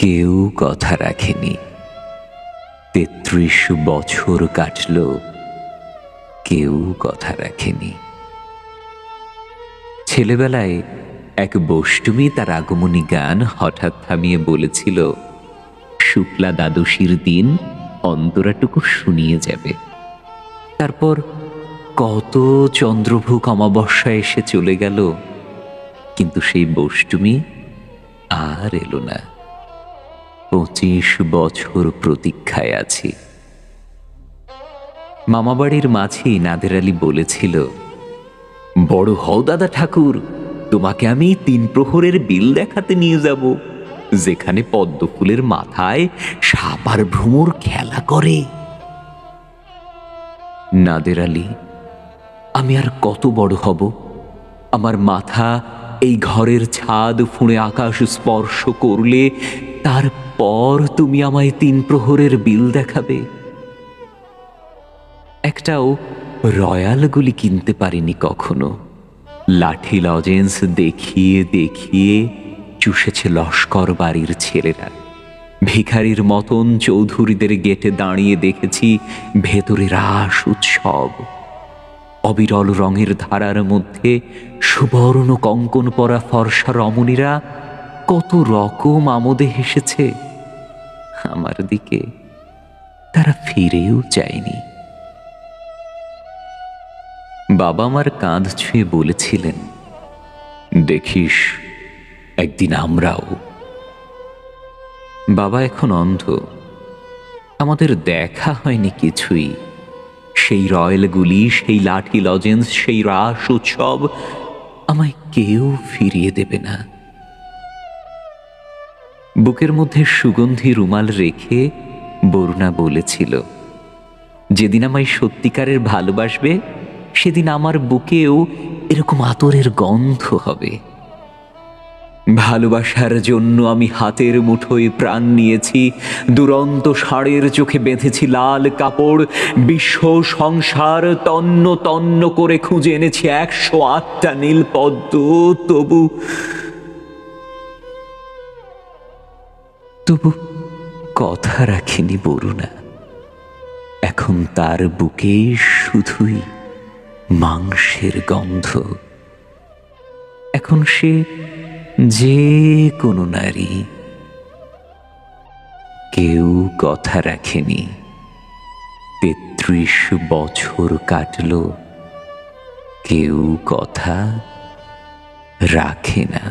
কেউ কথা রাখেনি। ৩৩ বছর কাটল, কেউ কথা রাখেনি। ছেলেবেলায় এক বষ্টমী তার আগমনী গান হঠাৎ থামিয়ে বলেছিল, শুক্লা দ্বাদশীর দিন অন্তরাটুকু শুনিয়ে যাবে। তারপর কত চন্দ্রভোগ অমাবস্যা এসে চলে গেল, কিন্তু সেই বষ্টমী আর এলো না। ২৫ বছর প্রতীক্ষায় আছি। মামাবাড়ির মাঝেই নাদের আলী বলেছিল, বড় হও দাদা ঠাকুর, তোমাকে আমি ৩ প্রহরের বিল দেখাতে নিয়ে যাব, যেখানে পদ্ম ফুলের মাথায় সাপ আর ভ্রমর খেলা করে। নাদের আলী, আমি আর কত বড় হব? আমার মাথা এই ঘরের ছাদ ফুঁড়ে আকাশ স্পর্শ করলে তারপর তুমি আমায় ৩ প্রহরের বিল দেখাবে? একটাও রয়্যালগুলি কিনতে পারিনি কখনো। লাঠি লজেন্স দেখিয়ে দেখিয়ে চুষেছে লস্কর বাড়ির ছেলেরা। ভিখারির মতন চৌধুরীদের গেটে দাঁড়িয়ে দেখেছি ভেতরে রাস উৎসব। অবিরল রঙের ধারার মধ্যে সুবর্ণ কঙ্কন পরা ফর্সা রমণীরা কত রকম আমোদে হেসেছে। আমার দিকে তারা ফিরেও চায়নি। বাবা আমার কাঁধ ছুঁয়ে বলেছিলেন, দেখিস একদিন আমরাও। বাবা এখন অন্ধ, আমাদের দেখা হয়নি কিছুই। সেই রয়্যালগুলি, সেই লাঠি লজেন্স, সেই রাস উৎসব আমায় কেউ ফিরিয়ে দেবে না। বুকের মধ্যে সুগন্ধি রুমাল রেখে বরুণা বলেছিল, যেদিন আমায় সত্যিকারের ভালোবাসবে সেদিন আমার বুকেও এরকম আতরের গন্ধ হবে। ভালোবাসার জন্য আমি হাতের মুঠোয় প্রাণ নিয়েছি, দুরন্ত ষাঁড়ের চোখে বেঁধেছি লাল কাপড়, বিশ্ব সংসার তন্ন তন্ন করে খুঁজে এনেছি ১০৮টা নীল পদ্ম। তবু কথা রাখিনি বরুণা। এখন তার বুকে শুধুই মাংসের গন্ধ। এখন সে যে কোনো নারী। কেউ কথা রাখেনি। ৩৩ বছর কাটল, কেউ কথা রাখে না।